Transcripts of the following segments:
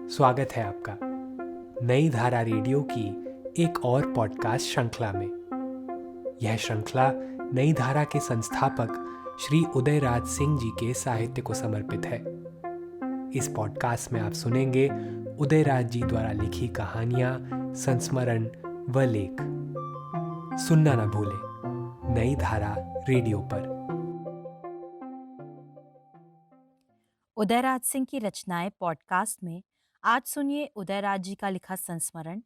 स्वागत है आपका नई धारा रेडियो की एक और पॉडकास्ट श्रृंखला में। यह श्रृंखला नई धारा के संस्थापक श्री उदयराज सिंह जी के साहित्य को समर्पित है। इस पॉडकास्ट में आप सुनेंगे उदयराज जी द्वारा लिखी कहानियां, संस्मरण व लेख। सुनना न भूलें नई धारा रेडियो पर। उदयराज सिंह की रचनाएं पॉडकास्ट में आज सुनिए उदयराज जी का लिखा संस्मरण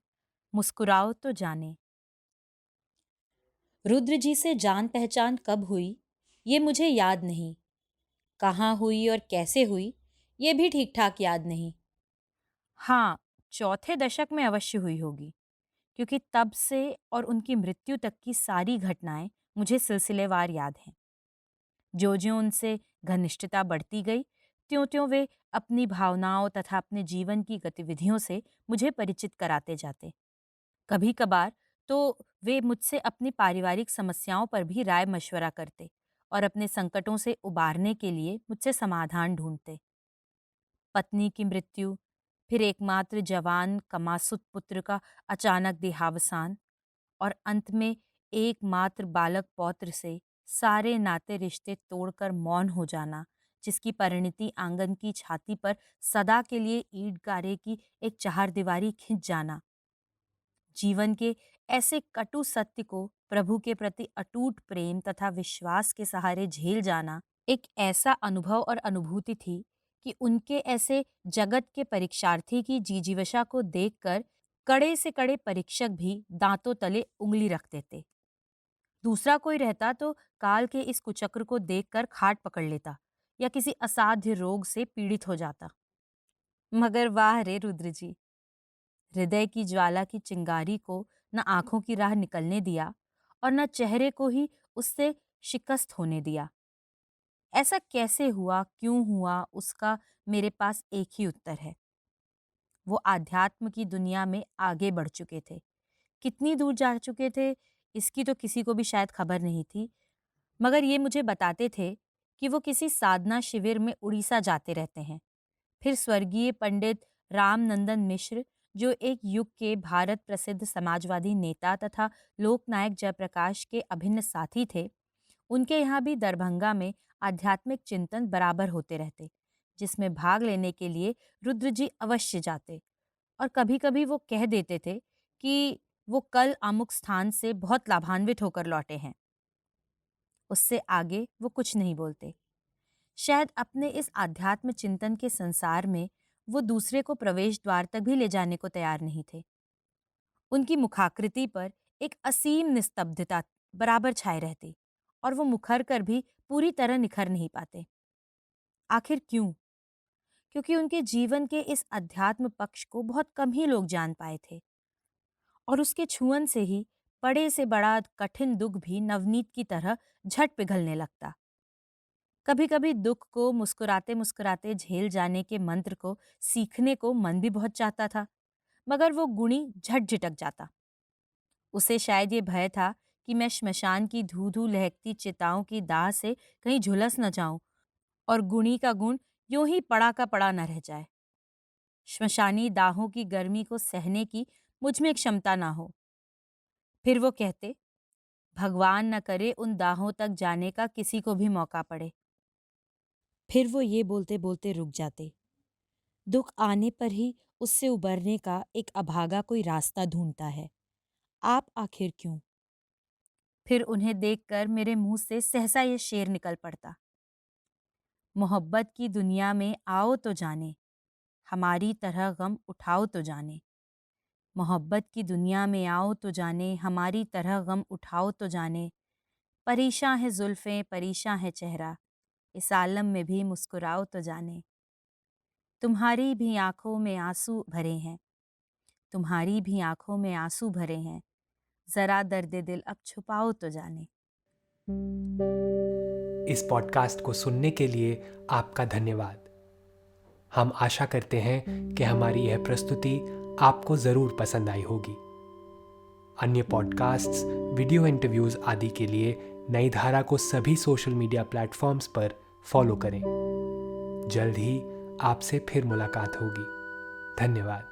मुस्कुराओ तो जाने। रुद्र जी से जान पहचान कब हुई ये मुझे याद नहीं, कहाँ हुई और कैसे हुई ये भी ठीक ठाक याद नहीं। हाँ, चौथे दशक में अवश्य हुई होगी, क्योंकि तब से और उनकी मृत्यु तक की सारी घटनाएं मुझे सिलसिलेवार याद हैं। ज्यों-ज्यों उनसे घनिष्ठता बढ़ती गई, त्यों-त्यों वे अपनी भावनाओं तथा अपने जीवन की गतिविधियों से मुझे परिचित कराते जाते। कभी-कभार तो वे मुझसे अपनी पारिवारिक समस्याओं पर भी राय-मशवरा करते और अपने संकटों से उबारने के लिए मुझसे समाधान ढूंढते। पत्नी की मृत्यु, फिर एकमात्र जवान कमासुत पुत्र का अचानक देहावसान और अंत में एकमात्र बालक पौत्र से सारे नाते रिश्ते तोड़कर मौन हो जाना, जिसकी परिणति आंगन की छाती पर सदा के लिए ईंट गारे की एक चहारदीवारी खिंच जाना। जीवन के ऐसे कटु सत्य को प्रभु के प्रति अटूट प्रेम तथा विश्वास के सहारे झेल जाना एक ऐसा अनुभव और अनुभूति थी कि उनके ऐसे जगत के परीक्षार्थी की जीजीवशा को देखकर कड़े से कड़े परीक्षक भी दांतों तले उंगली रख देते। दूसरा कोई रहता तो काल के इस कुचक्र को देखकर खाट पकड़ लेता या किसी असाध्य रोग से पीड़ित हो जाता। मगर वाह रे रुद्र जी, हृदय की ज्वाला की चिंगारी को न आंखों की राह निकलने दिया और न चेहरे को ही उससे शिकस्त होने दिया। ऐसा कैसे हुआ, क्यों हुआ, उसका मेरे पास एक ही उत्तर है। वो आध्यात्म की दुनिया में आगे बढ़ चुके थे। कितनी दूर जा चुके थे इसकी तो किसी को भी शायद खबर नहीं थी, मगर ये मुझे बताते थे कि वो किसी साधना शिविर में उड़ीसा जाते रहते हैं। फिर स्वर्गीय पंडित रामनंदन मिश्र, जो एक युग के भारत प्रसिद्ध समाजवादी नेता तथा लोकनायक जयप्रकाश के अभिन्न साथी थे, उनके यहाँ भी दरभंगा में आध्यात्मिक चिंतन बराबर होते रहते, जिसमें भाग लेने के लिए रुद्र जी अवश्य जाते और कभी-कभी वो कह देते थे कि वो कल अमुक स्थान से बहुत लाभान्वित होकर लौटे हैं। उससे आगे वो कुछ नहीं बोलते। शायद अपने इस आध्यात्म चिंतन के संसार में वो दूसरे को प्रवेश द्वार तक भी ले जाने को तैयार नहीं थे। उनकी मुखाकृति पर एक असीम निस्तब्धता बराबर छाए रहती और वो मुखर कर भी पूरी तरह निखर नहीं पाते। आखिर क्यों? क्योंकि उनके जीवन के इस अध्यात्म पक्ष को बहुत कम ही लोग जान पाए थे और उसके छुअन से ही बड़े से बड़ा कठिन दुख भी नवनीत की तरह झट पिघलने लगता। कभी-कभी दुख को मुस्कुराते मुस्कुराते झेल जाने के मंत्र को सीखने को मन भी बहुत चाहता था, मगर वो गुणी झट झिटक जाता। उसे शायद ये भय था कि मैं श्मशान की धू-धू लहकती चिताओं की दाह से कहीं झुलस न जाऊं और गुणी का गुण यूं ही पड़ा का पड़ा न रह जाए। श्मशानी दाहों की गर्मी को सहने की मुझ में क्षमता ना हो। फिर वो कहते, भगवान न करे उन दाहों तक जाने का किसी को भी मौका पड़े। फिर वो ये बोलते बोलते रुक जाते। दुख आने पर ही उससे उबरने का एक अभागा कोई रास्ता ढूंढता है। आप आखिर क्यों? फिर उन्हें देखकर मेरे मुंह से सहसा ये शेर निकल पड़ता। मोहब्बत की दुनिया में आओ तो जाने, हमारी तरह गम उठाओ तो जाने। मोहब्बत की दुनिया में आओ तो जाने, हमारी तरह गम उठाओ तो जाने। परेशान है जुल्फें, परेशान है चेहरा, इस आलम में भी मुस्कुराओ तो जाने। तुम्हारी भी आंखों में आंसू भरे हैं, तुम्हारी भी आंखों में आंसू भरे हैं, जरा दर्द दिल अब छुपाओ तो जाने। इस पॉडकास्ट को सुनने के लिए आपका धन्यवाद। हम आशा करते हैं कि हमारी यह प्रस्तुति आपको ज़रूर पसंद आई होगी। अन्य पॉडकास्ट्स, वीडियो इंटरव्यूज़ आदि के लिए नई धारा को सभी सोशल मीडिया प्लेटफॉर्म्स पर फॉलो करें। जल्द ही आपसे फिर मुलाकात होगी। धन्यवाद।